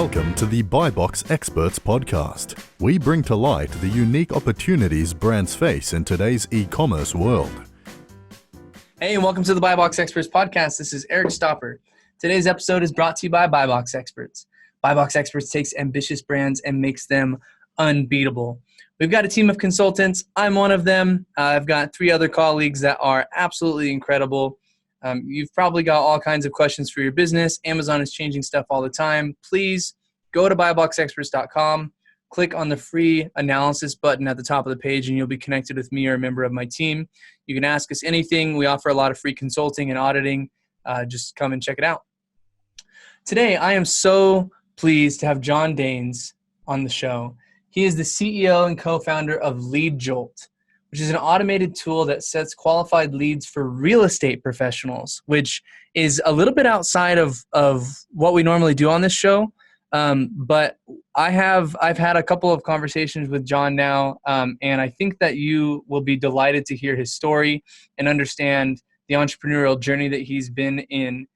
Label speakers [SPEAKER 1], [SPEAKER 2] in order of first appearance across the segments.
[SPEAKER 1] Welcome to the BuyBox Experts podcast. We bring to light the unique opportunities brands face in today's e-commerce world.
[SPEAKER 2] Hey, and welcome to the BuyBox Experts podcast. This is Eric Stopper. Today's episode is brought to you by BuyBox Experts. BuyBox Experts takes ambitious brands and makes them unbeatable. We've got a team of consultants. I'm one of them. I've got 3 other colleagues that are absolutely incredible. You've probably got all kinds of questions for your business. Amazon is changing stuff all the time. Please go to buyboxexperts.com, click on the free analysis button at the top of the page, and you'll be connected with me or a member of my team. You can ask us anything. We offer a lot of free consulting and auditing. Just come and check it out. Today, I am so pleased to have John Daines on the show. He is the CEO and co-founder of LeadJolt, which is an automated tool that sets qualified leads for real estate professionals, which is a little bit outside of what we normally do on this show. But I've had a couple of conversations with John now, and I think that you will be delighted to hear his story and understand the entrepreneurial journey that he's been in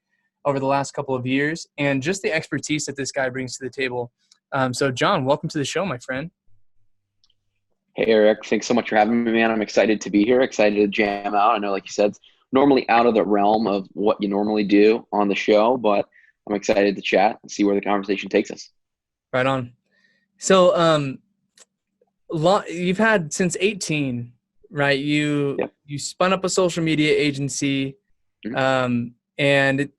[SPEAKER 2] over the last couple of years and just the expertise that this guy brings to the table. So John, welcome to the show, my friend.
[SPEAKER 3] Hey, Eric. Thanks so much for having me, man. I'm excited to be here, excited to jam out. I know, like you said, it's normally out of the realm of what you normally do on the show, but I'm excited to chat and see where the conversation takes us.
[SPEAKER 2] Right on. So you've had since 18, right? You spun up a social media agency, and it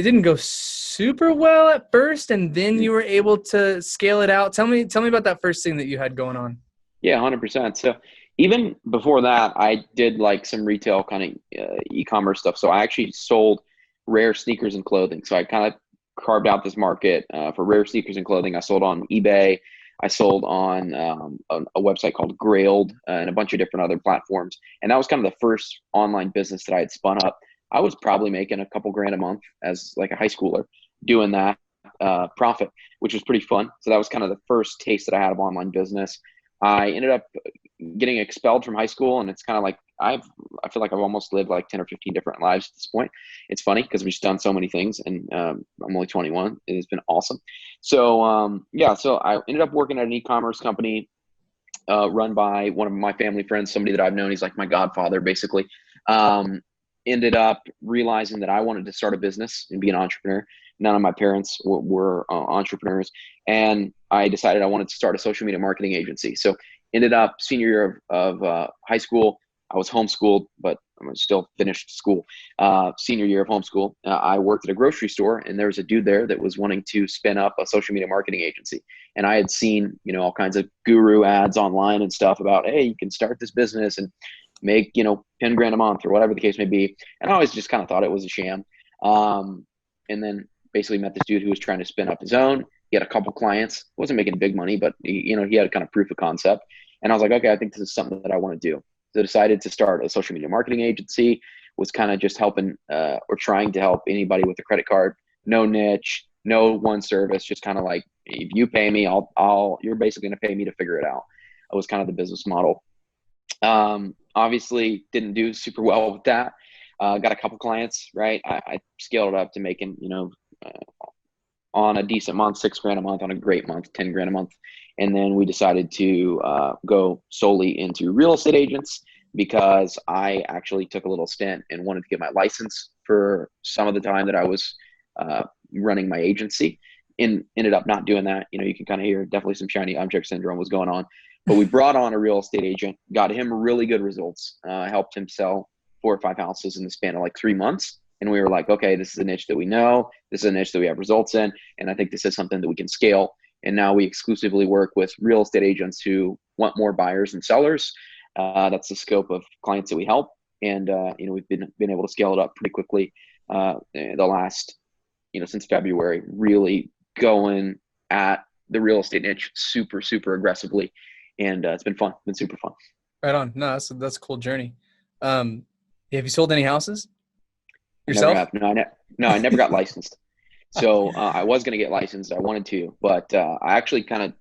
[SPEAKER 2] didn't go super well at first, and then you were able to scale it out. Tell me about that first thing that you had going on.
[SPEAKER 3] Yeah, 100%. So even before that, I did like some retail kind of e-commerce stuff. So I actually sold rare sneakers and clothing. So I kind of carved out this market for rare sneakers and clothing. I sold on eBay. I sold on a website called Grailed and a bunch of different other platforms. And that was kind of the first online business that I had spun up. I was probably making a couple grand a month as like a high schooler doing that profit, which was pretty fun. So that was kind of the first taste that I had of online business. I ended up getting expelled from high school, and it's kind of like I feel like I've almost lived like 10 or 15 different lives at this point. It's funny because we've done so many things, and I'm only 21. It has been awesome. So so I ended up working at an e-commerce company run by one of my family friends, somebody that I've known. He's like my godfather, basically. Ended up realizing that I wanted to start a business and be an entrepreneur. None of my parents were entrepreneurs. And I decided I wanted to start a social media marketing agency. So ended up senior year of high school. I was homeschooled, but I still finished school. Senior year of homeschool, I worked at a grocery store, and there was a dude there that was wanting to spin up a social media marketing agency. And I had seen, all kinds of guru ads online and stuff about, hey, you can start this business and make, 10 grand a month or whatever the case may be. And I always just kind of thought it was a sham. And then basically met this dude who was trying to spin up his own. He had a couple clients, wasn't making big money, but he had kind of proof of concept. And I was like, okay, I think this is something that I want to do. So I decided to start a social media marketing agency, was kind of just helping or trying to help anybody with a credit card, no niche, no one service, just kind of like, if you pay me, you're basically going to pay me to figure it out. That was kind of the business model. Obviously didn't do super well with that. Got a couple clients, right? I scaled it up to making, on a decent month, 6 grand a month, on a great month, 10 grand a month. And then we decided to go solely into real estate agents because I actually took a little stint and wanted to get my license for some of the time that I was running my agency, and ended up not doing that. You can kind of hear definitely some shiny object syndrome was going on. But we brought on a real estate agent, got him really good results, helped him sell 4 or 5 houses in the span of like 3 months. And we were like, okay, this is a niche that we know. This is a niche that we have results in. And I think this is something that we can scale. And now we exclusively work with real estate agents who want more buyers and sellers. That's the scope of clients that we help. And, we've been able to scale it up pretty quickly the last, since February, really going at the real estate niche super, super aggressively. And it's been fun. It's been super fun.
[SPEAKER 2] Right on. No, that's a cool journey. Have you sold any houses yourself?
[SPEAKER 3] I never got licensed. So I was going to get licensed. I wanted to, but I actually kind of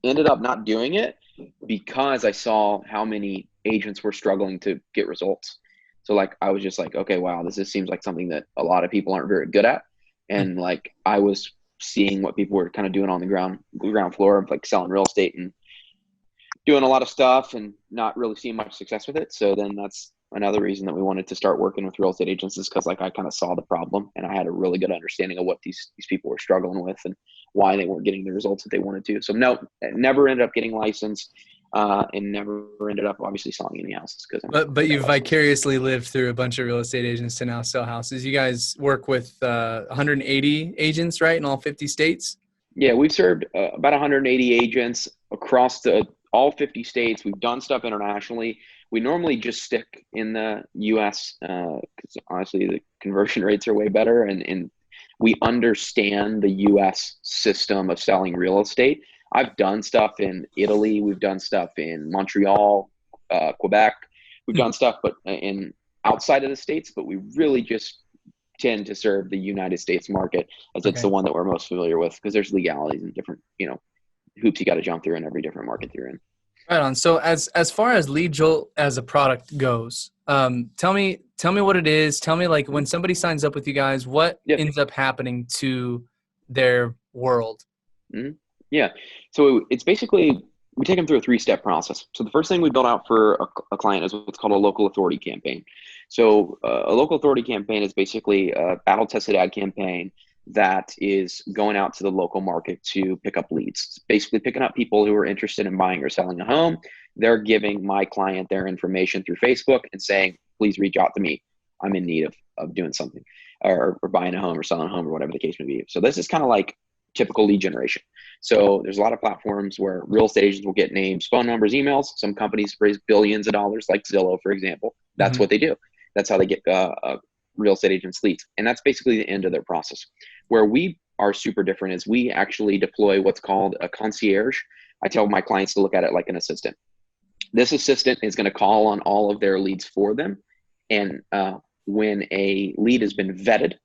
[SPEAKER 3] ended up not doing it because I saw how many agents were struggling to get results. So like, I was just like, okay, wow, this seems like something that a lot of people aren't very good at. And like, I was seeing what people were kind of doing on the ground floor of like selling real estate and doing a lot of stuff and not really seeing much success with it. So then that's another reason that we wanted to start working with real estate agents, is because like I kind of saw the problem and I had a really good understanding of what these people were struggling with and why they weren't getting the results that they wanted to. So no, never ended up getting licensed, and never ended up obviously selling any houses.
[SPEAKER 2] But you vicariously lived through a bunch of real estate agents to now sell houses. You guys work with 180 agents, right, in all 50 states?
[SPEAKER 3] Yeah, we've served about 180 agents across all 50 states. We've done stuff internationally. We normally just stick in the U.S. Because honestly, the conversion rates are way better, and we understand the U.S. system of selling real estate. I've done stuff in Italy. We've done stuff in Montreal, Quebec. We've done stuff, but in outside of the states. But we really just tend to serve the United States market, as it's the one that we're most familiar with, because there's legalities and different, hoops you got to jump through in every different market you're in.
[SPEAKER 2] Right on. So as far as LeadJolt as a product goes, tell me what it is. Tell me, like, when somebody signs up with you guys, what ends up happening to their world?
[SPEAKER 3] Mm-hmm. Yeah. So it's basically, we take them through a 3-step process. So the first thing we build out for a client is what's called a local authority campaign. So a local authority campaign is basically a battle-tested ad campaign that is going out to the local market to pick up leads. It's basically picking up people who are interested in buying or selling a home. They're giving my client their information through Facebook and saying, please reach out to me. I'm in need of doing something, or buying a home or selling a home or whatever the case may be. So this is kind of like typical lead generation. So there's a lot of platforms where real estate agents will get names, phone numbers, emails. Some companies raise billions of dollars, like Zillow, for example. That's what they do. That's how they get real estate agents leads. And that's basically the end of their process. Where we are super different is we actually deploy what's called a concierge. I tell my clients to look at it like an assistant. This assistant is going to call on all of their leads for them. And when a lead has been vetted,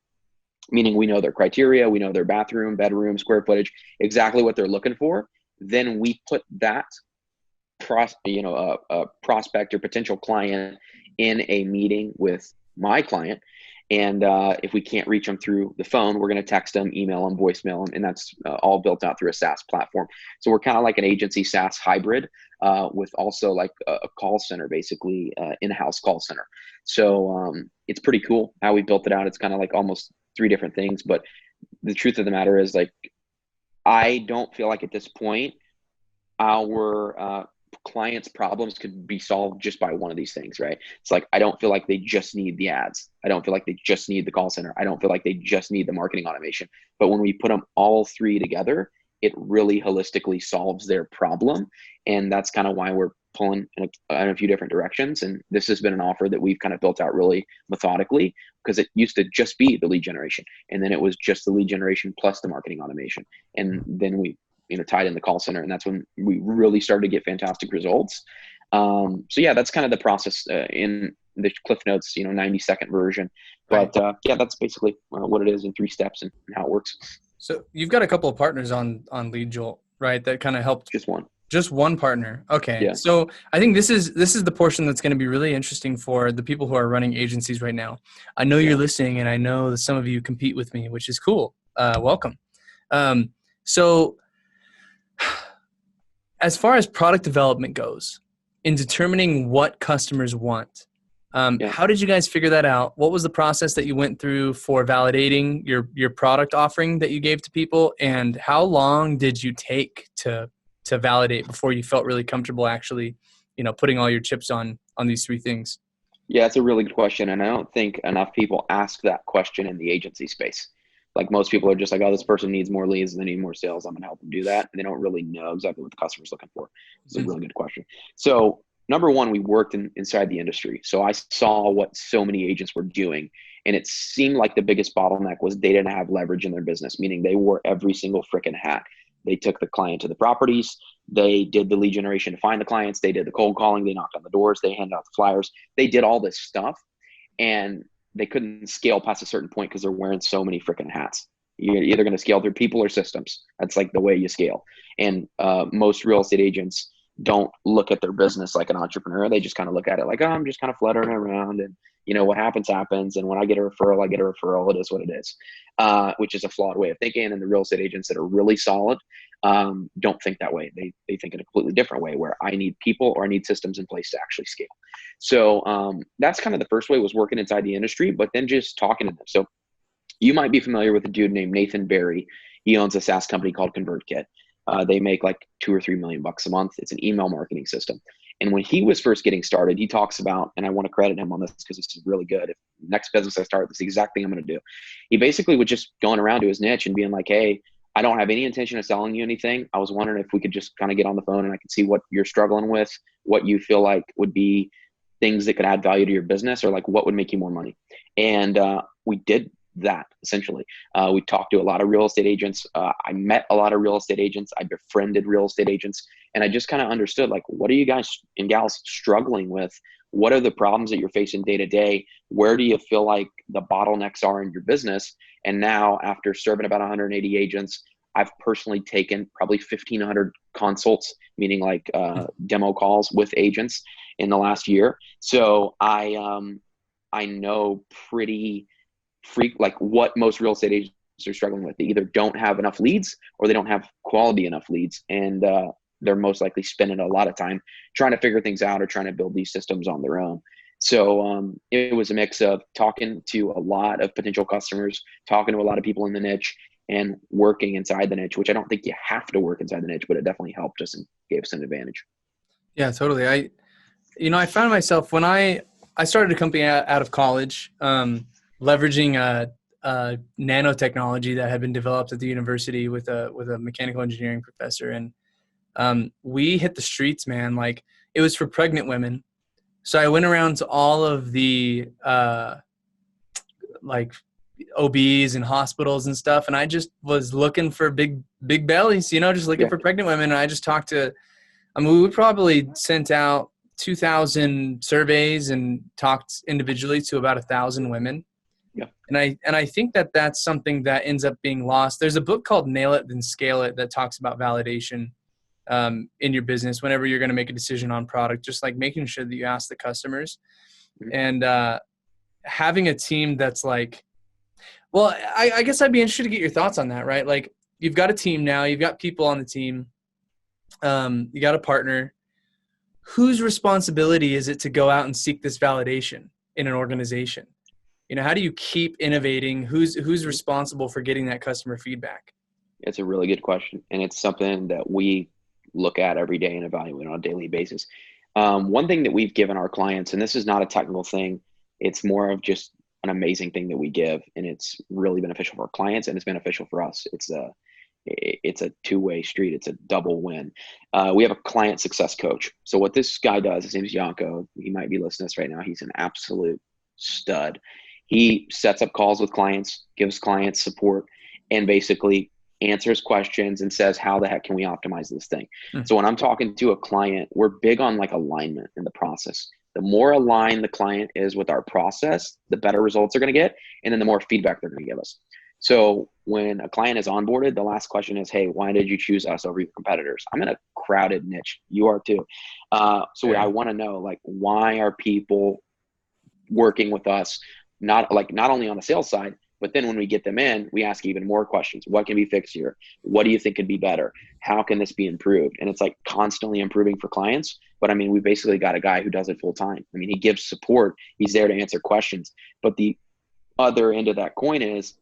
[SPEAKER 3] meaning we know their criteria, we know their bathroom, bedroom, square footage, exactly what they're looking for, then we put that a prospect or potential client in a meeting with my client. And if we can't reach them through the phone, we're going to text them, email them, voicemail them, and that's all built out through a SaaS platform. So we're kind of like an agency SaaS hybrid, with also like a call center, basically in-house call center. So it's pretty cool how we built it out. It's kind of like almost 3 different things, but the truth of the matter is, like, I don't feel like at this point our clients' problems could be solved just by one of these things, right? It's like, I don't feel like they just need the ads. I don't feel like they just need the call center. I don't feel like they just need the marketing automation. But when we put them all 3 together, it really holistically solves their problem. And that's kind of why we're pulling in a few different directions. And this has been an offer that we've kind of built out really methodically, because it used to just be the lead generation. And then it was just the lead generation plus the marketing automation. And then we tied in the call center, and that's when we really started to get fantastic results. So yeah, that's kind of the process in the Cliff Notes, 90-second version. But yeah, that's basically what it is in 3 steps and how it works.
[SPEAKER 2] So you've got a couple of partners on LeadJolt, right? That kind of helped. Just one partner. Okay. Yeah. So I think this is the portion that's going to be really interesting for the people who are running agencies right now. I know you're listening, and I know that some of you compete with me, which is cool. Welcome. So as far as product development goes, in determining what customers want, how did you guys figure that out? What was the process that you went through for validating your product offering that you gave to people? And how long did you take to validate before you felt really comfortable actually, putting all your chips on these 3 things?
[SPEAKER 3] Yeah, it's a really good question. And I don't think enough people ask that question in the agency space. Like, most people are just like, oh, this person needs more leads, they need more sales, I'm going to help them do that. And they don't really know exactly what the customer's looking for. It's a really good question. So number one, we worked inside the industry. So I saw what so many agents were doing. And it seemed like the biggest bottleneck was they didn't have leverage in their business, meaning they wore every single freaking hat. They took the client to the properties. They did the lead generation to find the clients. They did the cold calling. They knocked on the doors. They handed out the flyers. They did all this stuff, and they couldn't scale past a certain point because they're wearing so many freaking hats. You're either going to scale through people or systems. That's like the way you scale. And most real estate agents don't look at their business like an entrepreneur. They just kind of look at it like, oh, I'm just kind of fluttering around, and what happens. And when I get a referral, I get a referral. It is what it is, which is a flawed way of thinking. And the real estate agents that are really solid don't think that way. They think in a completely different way, where I need people or I need systems in place to actually scale. So that's kind of the first way, was working inside the industry, but then just talking to them. So you might be familiar with a dude named Nathan Barry. He owns a SaaS company called ConvertKit. They make like $2 or $3 million a month. It's an email marketing system. And when he was first getting started, he talks about, and I want to credit him on this because this is really good. If next business I start, this is the exact thing I'm going to do. He basically was just going around to his niche and being like, hey, I don't have any intention of selling you anything. I was wondering if we could just kind of get on the phone and I could see what you're struggling with, what you feel like would be things that could add value to your business, or like what would make you more money. And we did that essentially. We talked to a lot of real estate agents. I met a lot of real estate agents. I befriended real estate agents, and I just kind of understood, like, what are you guys and gals struggling with? What are the problems that you're facing day to day? Where do you feel like the bottlenecks are in your business? And now, after serving about 180 agents, I've personally taken probably 1,500 consults, meaning like demo calls with agents in the last year. So I know pretty like what most real estate agents are struggling with. They either don't have enough leads or they don't have quality enough leads. And they're most likely spending a lot of time trying to figure things out or trying to build these systems on their own. So it was a mix of talking to a lot of potential customers, talking to a lot of people in the niche, and working inside the niche, which I don't think you have to work inside the niche, but it definitely helped us and gave us an advantage. Yeah,
[SPEAKER 2] totally. I found myself when I started a company out of college, leveraging a nanotechnology that had been developed at the university with a mechanical engineering professor. And we hit the streets, man. Like, it was for pregnant women. So I went around to all of the like OBs and hospitals and stuff. And I just was looking for big bellies, just looking for pregnant women. And I just talked to, we probably sent out 2,000 surveys and talked individually to about 1,000 women.
[SPEAKER 3] Yeah.
[SPEAKER 2] And I think that that's something that ends up being lost. There's a book called Nail It Then Scale It that talks about validation in your business whenever you're going to make a decision on product, just like making sure that you ask the customers. Mm-hmm. And having a team that's like, well, I guess I'd be interested to get your thoughts on that, right? Like, you've got a team now, you've got people on the team, you got a partner. Whose responsibility is it to go out and seek this validation in an organization? How do you keep innovating? Who's responsible for getting that customer feedback?
[SPEAKER 3] It's a really good question. And it's something that we look at every day and evaluate on a daily basis. One thing that we've given our clients, and this is not a technical thing, it's more of just an amazing thing that we give, and it's really beneficial for our clients and it's beneficial for us. It's a two-way street. It's a double win. We have a client success coach. So what this guy does, his name is Yanko. He might be listening to this right now. He's an absolute stud. He sets up calls with clients, gives clients support, and basically answers questions and says, how the heck can we optimize this thing? Mm-hmm. So when I'm talking to a client, we're big on like alignment in the process. The more aligned the client is with our process, the better results they're going to get. And then the more feedback they're going to give us. So when a client is onboarded, the last question is, hey, why did you choose us over your competitors? I'm in a crowded niche. You are too. So I want to know, like, why are people working with us? Not only on the sales side, but then when we get them in, we ask even more questions. What can be fixed here? What do you think could be better? How can this be improved? And it's like constantly improving for clients. But I mean, we basically got a guy who does it full time. I mean, he gives support. He's there to answer questions. But the other end of that coin is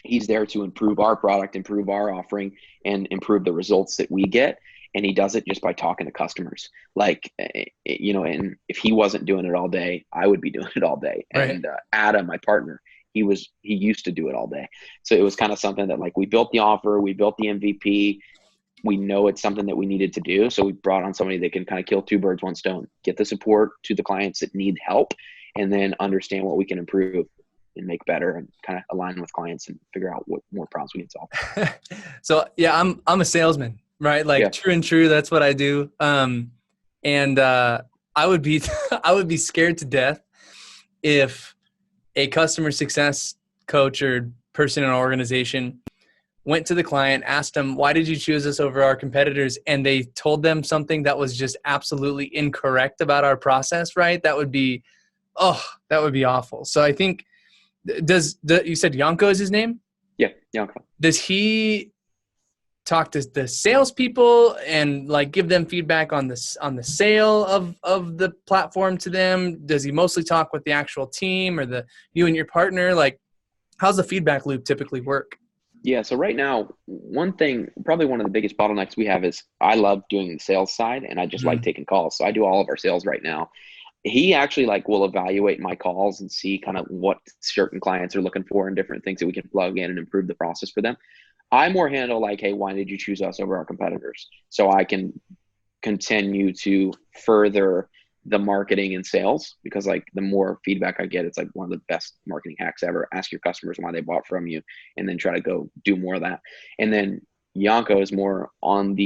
[SPEAKER 3] he's there to improve our product, improve our offering, and improve the results that we get. And he does it just by talking to customers. Like, and if he wasn't doing it all day, I would be doing it all day. Right. And Adam, my partner, he used to do it all day. So it was kind of something that, like, we built the offer, we built the MVP. We know it's something that we needed to do. So we brought on somebody that can kind of kill two birds, one stone, get the support to the clients that need help, and then understand what we can improve and make better, and kind of align with clients and figure out what more problems we can solve.
[SPEAKER 2] So yeah, I'm a salesman, right? Like, yeah. True and true. That's what I do. And I would be scared to death if a customer success coach or person in an organization went to the client, asked them, why did you choose us over our competitors? And they told them something that was just absolutely incorrect about our process, right? That would be awful. So I think, you said Yanko is his name?
[SPEAKER 3] Yeah, Yanko.
[SPEAKER 2] Does he talk to the salespeople and like give them feedback on the sale of the platform to them? Does he mostly talk with the actual team or you and your partner? Like, how's the feedback loop typically work?
[SPEAKER 3] Yeah, so right now, probably one of the biggest bottlenecks we have is I love doing the sales side, and I just like taking calls. So I do all of our sales right now. He actually will evaluate my calls and see kind of what certain clients are looking for and different things that we can plug in and improve the process for them. I more handle hey, why did you choose us over our competitors? So I can continue to further the marketing and sales, because the more feedback I get, it's one of the best marketing hacks ever. Ask your customers why they bought from you and then try to go do more of that. And then Yanko is more on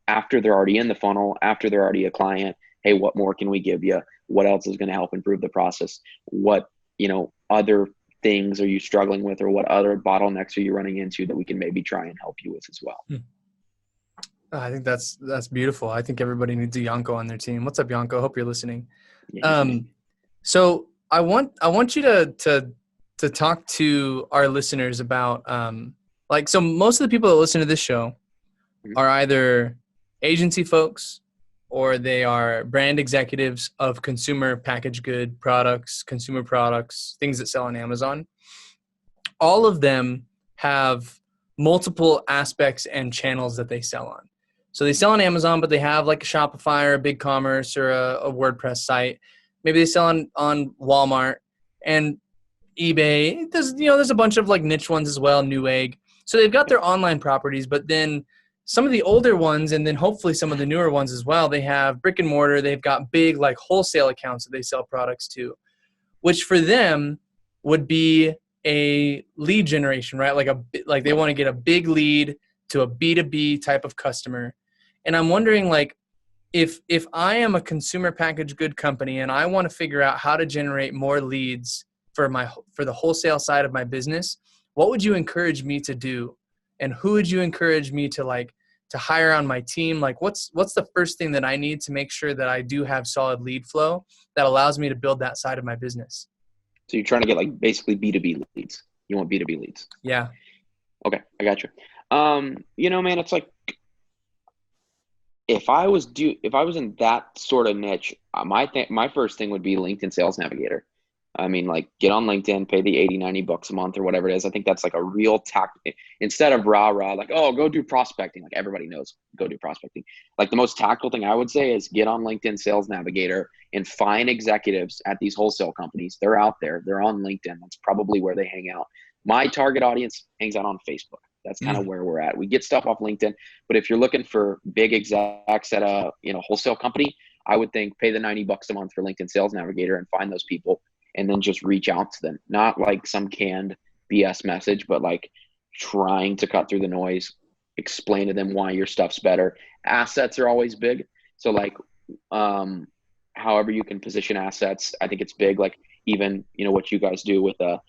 [SPEAKER 3] after they're already in the funnel, after they're already a client, hey, what more can we give you? What else is going to help improve the process? What, other things are you struggling with, or what other bottlenecks are you running into that we can maybe try and help you with as well?
[SPEAKER 2] I think that's beautiful. I think everybody needs a Yanko on their team. What's up, Yanko? Hope you're listening.
[SPEAKER 3] Yeah,
[SPEAKER 2] so I want you to talk to our listeners about so most of the people that listen to this show are either agency folks or they are brand executives of consumer packaged good products, consumer products, things that sell on Amazon. All of them have multiple aspects and channels that they sell on. So they sell on Amazon, but they have a Shopify or a BigCommerce or a WordPress site. Maybe they sell on Walmart and eBay. There's a bunch of niche ones as well, Newegg. So they've got their online properties, but then some of the older ones, and then hopefully some of the newer ones as well, they have brick and mortar. They've got big wholesale accounts that they sell products to, which for them would be a lead generation, right? They want to get a big lead to a B2B type of customer. And I'm wondering if I am a consumer packaged good company and I want to figure out how to generate more leads for the wholesale side of my business, what would you encourage me to do? And who would you encourage me to hire on my team? What's the first thing that I need to make sure that I do have solid lead flow that allows me to build that side of my business?
[SPEAKER 3] So you're trying to get basically B2B leads. You want B2B leads.
[SPEAKER 2] Yeah.
[SPEAKER 3] Okay, I got you. Man, it's if I was in that sort of niche, my first thing would be LinkedIn Sales Navigator. I mean, get on LinkedIn, pay the $80-$90 a month or whatever it is. I think that's a real tactic instead of rah, oh, go do prospecting. Everybody knows, go do prospecting. The most tactical thing I would say is get on LinkedIn Sales Navigator and find executives at these wholesale companies. They're out there. They're on LinkedIn. That's probably where they hang out. My target audience hangs out on Facebook. That's kind of where we're at. We get stuff off LinkedIn, but if you're looking for big execs at a wholesale company, I would think pay the $90 a month for LinkedIn Sales Navigator and find those people, and then just reach out to them. Not some canned BS message, but trying to cut through the noise, explain to them why your stuff's better. Assets are always big. So however you can position assets, I think it's big. Even what you guys do with a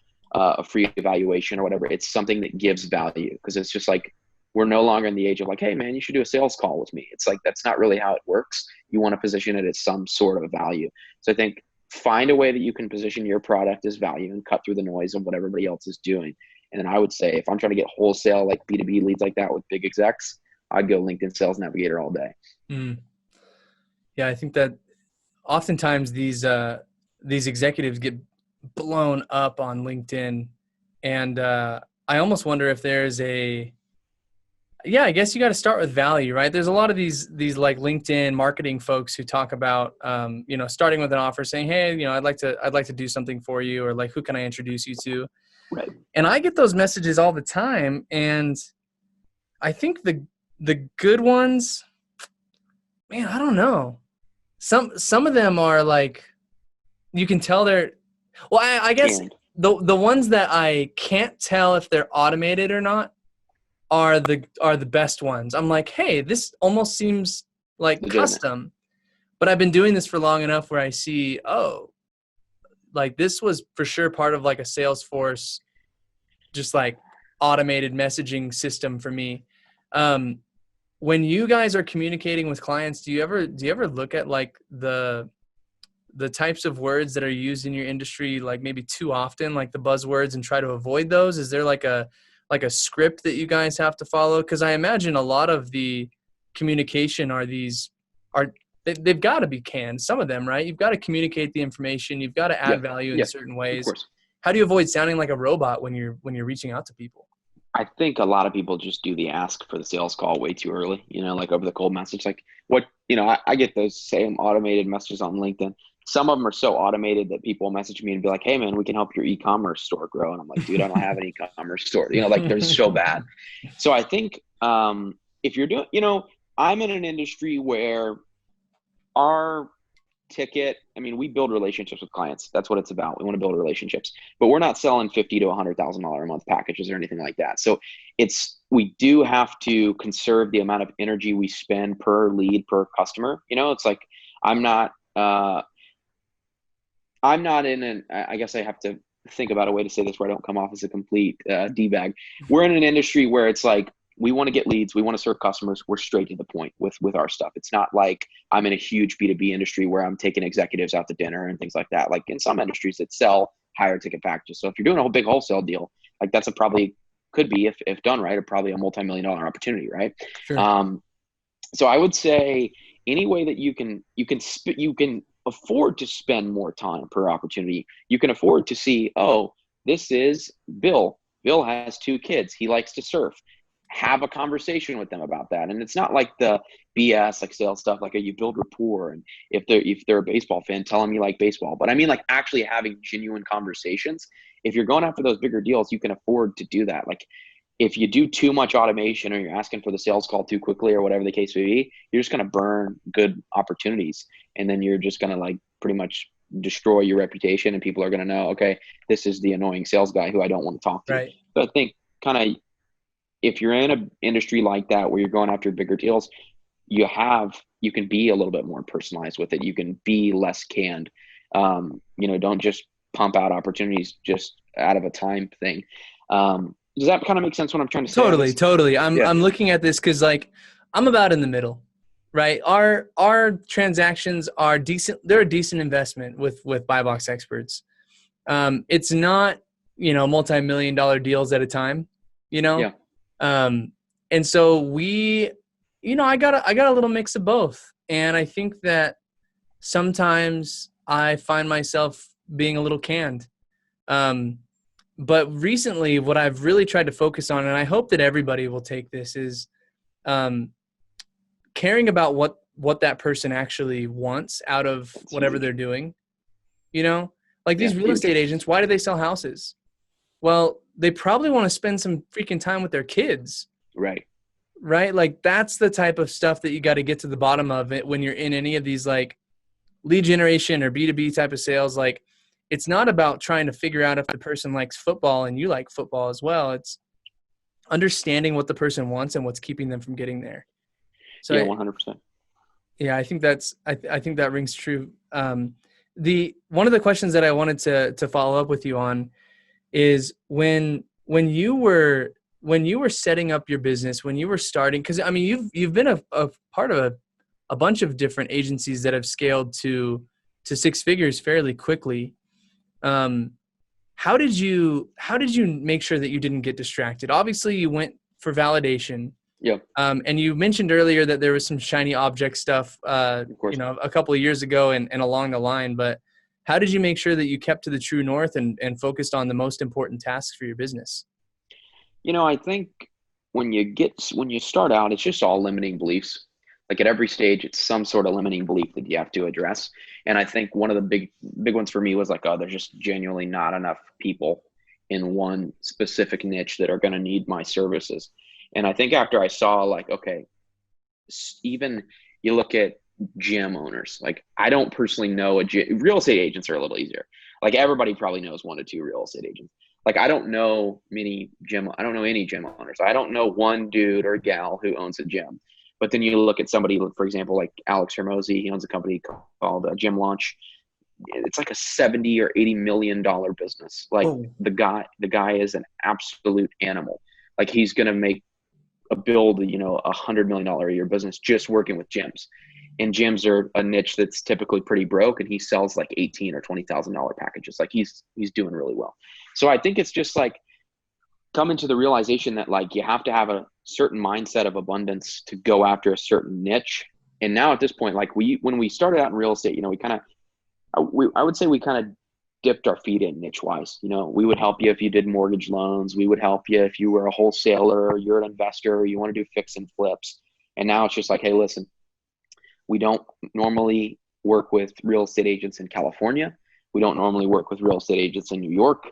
[SPEAKER 3] free evaluation or whatever, it's something that gives value, because it's just we're no longer in the age of hey man, you should do a sales call with me. It's that's not really how it works. You want to position it as some sort of value. So I think find a way that you can position your product as value and cut through the noise of what everybody else is doing. And then I would say, if I'm trying to get wholesale B2B leads like that with big execs, I'd go LinkedIn Sales Navigator all day.
[SPEAKER 2] Yeah, I think that oftentimes these executives get blown up on LinkedIn, and I almost wonder if there's I guess you got to start with value, right? There's a lot of these LinkedIn marketing folks who talk about starting with an offer, saying, hey, I'd like to do something for you, or who can I introduce you to?
[SPEAKER 3] Right.
[SPEAKER 2] And I get those messages all the time, and I think the good ones, man, I don't know. Some of them are you can tell they're, well, I guess the ones that I can't tell if they're automated or not are the best ones. I'm hey, this almost seems custom, but I've been doing this for long enough where I see, this was for sure part of a Salesforce, just automated messaging system for me. When you guys are communicating with clients, do you ever look at like the types of words that are used in your industry, like maybe too often, like the buzzwords, and try to avoid those? Is there like a script that you guys have to follow? Because I imagine a lot of the communication they've got to be canned, some of them, right? You've got to communicate the information. You've got to add value in certain ways.
[SPEAKER 3] Of course.
[SPEAKER 2] How do you avoid sounding like a robot when you're reaching out to people?
[SPEAKER 3] I think a lot of people just do the ask for the sales call way too early, like over the cold message. Like what, I get those same automated messages on LinkedIn. Some of them are so automated that people message me and be like, hey man, we can help your e-commerce store grow. And I'm like, dude, I don't have an e-commerce store. Like they're so bad. So I think if you're doing, I'm in an industry where our ticket, we build relationships with clients. That's what it's about. We want to build relationships, but we're not selling $50,000 to $100,000 a month packages or anything like that. So we do have to conserve the amount of energy we spend per lead, per customer. It's like, I'm not I guess I have to think about a way to say this where I don't come off as a complete D-bag. We're in an industry where it's like, we want to get leads. We want to serve customers. We're straight to the point with our stuff. It's not like I'm in a huge B2B industry where I'm taking executives out to dinner and things like that. Like in some industries that sell higher ticket packages. So if you're doing a whole big wholesale deal, like that's could be, if done right, probably a multi-million-dollar opportunity, right?
[SPEAKER 2] Sure.
[SPEAKER 3] So I would say any way that you can afford to spend more time per opportunity. You can afford to see, oh, this is Bill. Bill has 2 kids. He likes to surf. Have a conversation with them about that. And it's not like the BS, like sales stuff, like you build rapport. And if they're a baseball fan, tell them you like baseball. But like actually having genuine conversations. If you're going after those bigger deals, you can afford to do that. Like if you do too much automation or you're asking for the sales call too quickly or whatever the case may be, you're just going to burn good opportunities. And then you're just going to like pretty much destroy your reputation, and people are going to know, okay, this is the annoying sales guy who I don't want to talk to.
[SPEAKER 2] Right.
[SPEAKER 3] So I think kind of, if you're in an industry like that where you're going after bigger deals, you can be a little bit more personalized with it. You can be less canned. Don't just pump out opportunities just out of a time thing. Does that kind of make sense what I'm trying to say?
[SPEAKER 2] Totally. I'm looking at this because like I'm about in the middle, right? Our transactions are decent. They're a decent investment with Buy Box Experts. It's not, multi-million-dollar deals at a time,
[SPEAKER 3] Yeah.
[SPEAKER 2] And so I got a little mix of both. And I think that sometimes I find myself being a little canned. But recently what I've really tried to focus on, and I hope that everybody will take this, is caring about what that person actually wants out of whatever they're doing. Like these real estate agents, why do they sell houses? Well, they probably want to spend some freaking time with their kids.
[SPEAKER 3] Right.
[SPEAKER 2] Like that's the type of stuff that you got to get to the bottom of it when you're in any of these like lead generation or B2B type of sales. Like it's not about trying to figure out if the person likes football and you like football as well. It's understanding what the person wants and what's keeping them from getting there. So
[SPEAKER 3] yeah, 100%.
[SPEAKER 2] Yeah, I think I think that rings true. One of the questions that I wanted to follow up with you on is when you were setting up your business, when you were starting, because you've been a part of a bunch of different agencies that have scaled to 6 figures fairly quickly. How did you make sure that you didn't get distracted? Obviously, you went for validation.
[SPEAKER 3] Yeah.
[SPEAKER 2] And you mentioned earlier that there was some shiny object stuff, a couple of years ago and along the line, but how did you make sure that you kept to the true north and focused on the most important tasks for your business?
[SPEAKER 3] I think when you start out, it's just all limiting beliefs. Like at every stage, it's some sort of limiting belief that you have to address. And I think one of the big ones for me was like, oh, there's just genuinely not enough people in one specific niche that are going to need my services. And I think after I saw like, okay, even you look at gym owners, like I don't personally know real estate agents are a little easier. Like everybody probably knows 1 to 2 real estate agents. Like I don't know any gym owners. I don't know one dude or gal who owns a gym. But then you look at somebody, for example, like Alex Hermosi, he owns a company called Gym Launch. It's like a $70 or $80 million business. Like the guy is an absolute animal. Like he's going to build, $100 million a year business just working with gyms. And gyms are a niche that's typically pretty broke, and he sells like $18,000 or $20,000 packages. Like he's doing really well. So I think it's just like coming to the realization that like you have to have a certain mindset of abundance to go after a certain niche. And now at this point, like when we started out in real estate, I would say we kind of dipped our feet in niche wise. We would help you if you did mortgage loans. We would help you if you were a wholesaler, or you're an investor, or you want to do fix and flips. And now it's just like, hey, listen, we don't normally work with real estate agents in California. We don't normally work with real estate agents in New York.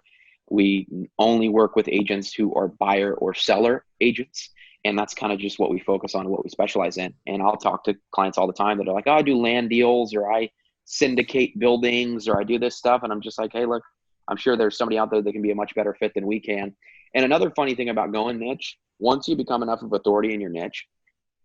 [SPEAKER 3] We only work with agents who are buyer or seller agents. And that's kind of just what we focus on and what we specialize in. And I'll talk to clients all the time that are like, oh, I do land deals, or I syndicate buildings, or I do this stuff. And I'm just like, hey, look, I'm sure there's somebody out there that can be a much better fit than we can. And another funny thing about going niche, once you become enough of authority in your niche,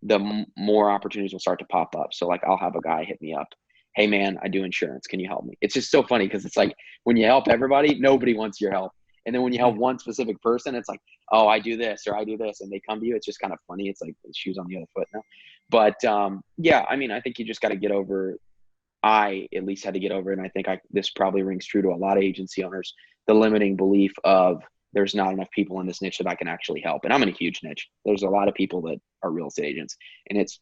[SPEAKER 3] the more opportunities will start to pop up. So like I'll have a guy hit me up. Hey man, I do insurance. Can you help me? It's just so funny because it's like when you help everybody, nobody wants your help. And then when you help one specific person, it's like, oh, I do this or I do this. And they come to you. It's just kind of funny. It's like the shoes on the other foot now. But yeah, I mean, I think you just got to get over, I at least had to get over, and I think this probably rings true to a lot of agency owners, the limiting belief of there's not enough people in this niche that I can actually help. And I'm in a huge niche. There's a lot of people that are real estate agents, and it's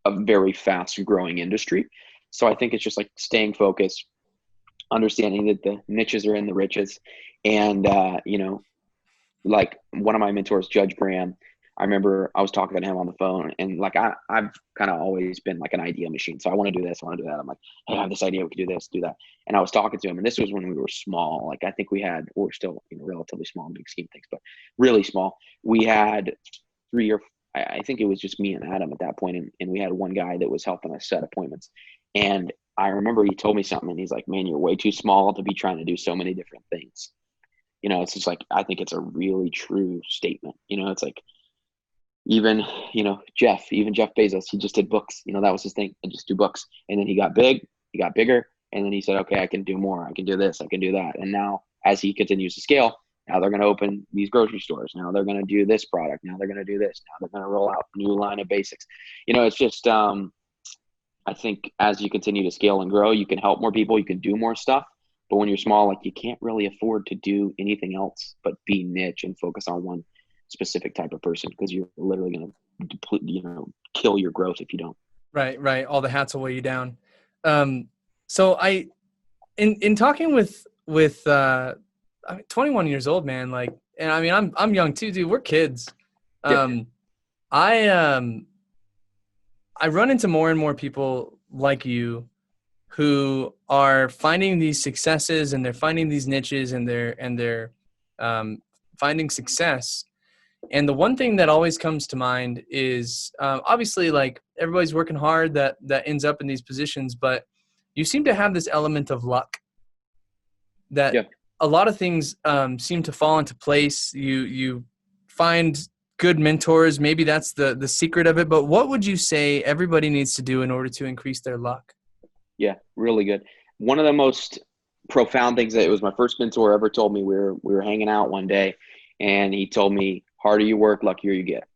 [SPEAKER 3] a very fast growing industry. So I think it's just like staying focused, understanding that the niches are in the riches. And, like one of my mentors, Judge Graham, I remember I was talking to him on the phone, and like I've kind of always been like an idea machine. So I want to do this, I want to do that. I'm like, hey, I have this idea, we could do this, do that. And I was talking to him, and this was when we were small. Like I think we're still relatively small in big scheme of things, but really small. We had I think it was just me and Adam at that point, and we had one guy that was helping us set appointments. And I remember he told me something, and he's like, man, you're way too small to be trying to do so many different things. It's just like, I think it's a really true statement. It's like, even Jeff Bezos, he just did books. That was his thing, and just do books. And then he got bigger, and then he said, okay, I can do more, I can do this, I can do that. And now as he continues to scale, now they're going to open these grocery stores, now they're going to do this product, now they're going to do this, now they're going to roll out a new line of basics. It's just I think as you continue to scale and grow, you can help more people, you can do more stuff. But when you're small, like you can't really afford to do anything else but be niche and focus on one specific type of person, because you're literally going to kill your growth if you don't.
[SPEAKER 2] Right. All the hats will weigh you down. So in talking with I'm 21 years old, man. Like, and I mean, I'm young too, dude. We're kids.
[SPEAKER 3] Yeah.
[SPEAKER 2] I run into more and more people like you who are finding these successes, and they're finding these niches, and they're finding success. And the one thing that always comes to mind is obviously like everybody's working hard that ends up in these positions, but you seem to have this element of luck that a lot of things seem to fall into place. You find good mentors. Maybe that's the secret of it. But what would you say everybody needs to do in order to increase their luck?
[SPEAKER 3] Yeah, really good. One of the most profound things that it was my first mentor ever told me, we were hanging out one day, and he told me, harder you work, luckier you get.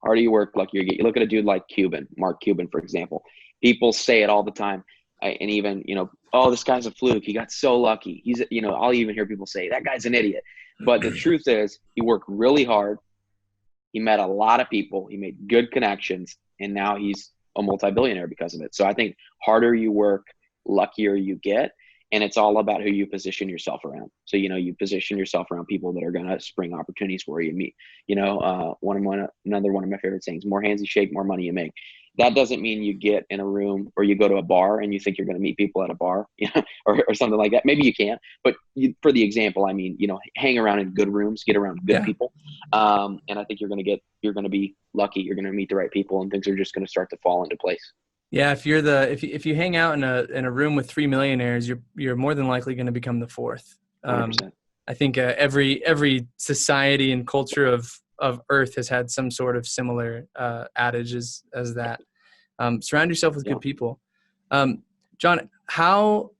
[SPEAKER 3] Harder you work, luckier you get. You look at a dude like Mark Cuban, for example. People say it all the time. And even, oh, this guy's a fluke. He got so lucky. He's, I'll even hear people say, that guy's an idiot. But the truth is, he worked really hard. He met a lot of people. He made good connections. And now he's a multi-billionaire because of it. So I think harder you work, luckier you get. And it's all about who you position yourself around. So, you position yourself around people that are going to spring opportunities for you. Another one of my favorite sayings, more hands you shake, more money you make. That doesn't mean you get in a room or you go to a bar and you think you're going to meet people at a bar, or something like that. Maybe you can, but for the example, I mean, hang around in good rooms, get around good people. And I think you're going to be lucky. You're going to meet the right people, and things are just going to start to fall into place.
[SPEAKER 2] Yeah, if you hang out in a room with 3 millionaires, you're more than likely going to become the fourth.
[SPEAKER 3] 100%.
[SPEAKER 2] I think every society and culture of Earth has had some sort of similar adage as that. Surround yourself with good people. John,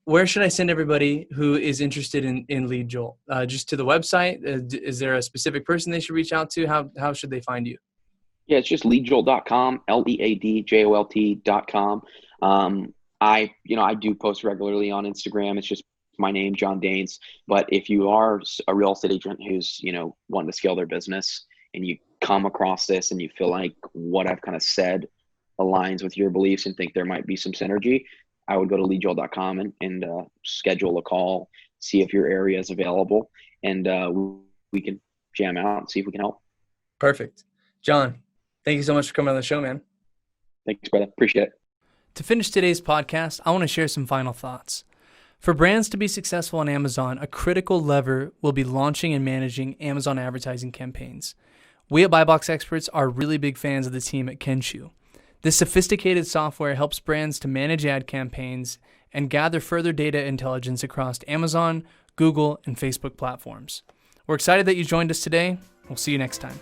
[SPEAKER 2] where should I send everybody who is interested in LeadJolt? Just to the website? Is there a specific person they should reach out to? How should they find you?
[SPEAKER 3] Yeah, it's just leadjolt.com, LeadJolt.com. I do post regularly on Instagram. It's just my name, John Danes. But if you are a real estate agent who's, wanting to scale their business and you come across this and you feel like what I've kind of said aligns with your beliefs and think there might be some synergy, I would go to leadjolt.com and schedule a call, see if your area is available, and we can jam out and see if we can help.
[SPEAKER 2] Perfect. John, thank you so much for coming on the show, man.
[SPEAKER 3] Thanks, brother. Appreciate it.
[SPEAKER 2] To finish today's podcast, I want to share some final thoughts. For brands to be successful on Amazon, a critical lever will be launching and managing Amazon advertising campaigns. We at BuyBox Experts are really big fans of the team at Kenshu. This sophisticated software helps brands to manage ad campaigns and gather further data intelligence across Amazon, Google, and Facebook platforms. We're excited that you joined us today. We'll see you next time.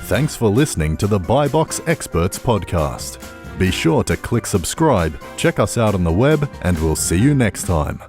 [SPEAKER 1] Thanks for listening to the BuyBox Experts podcast. Be sure to click subscribe, check us out on the web, and we'll see you next time.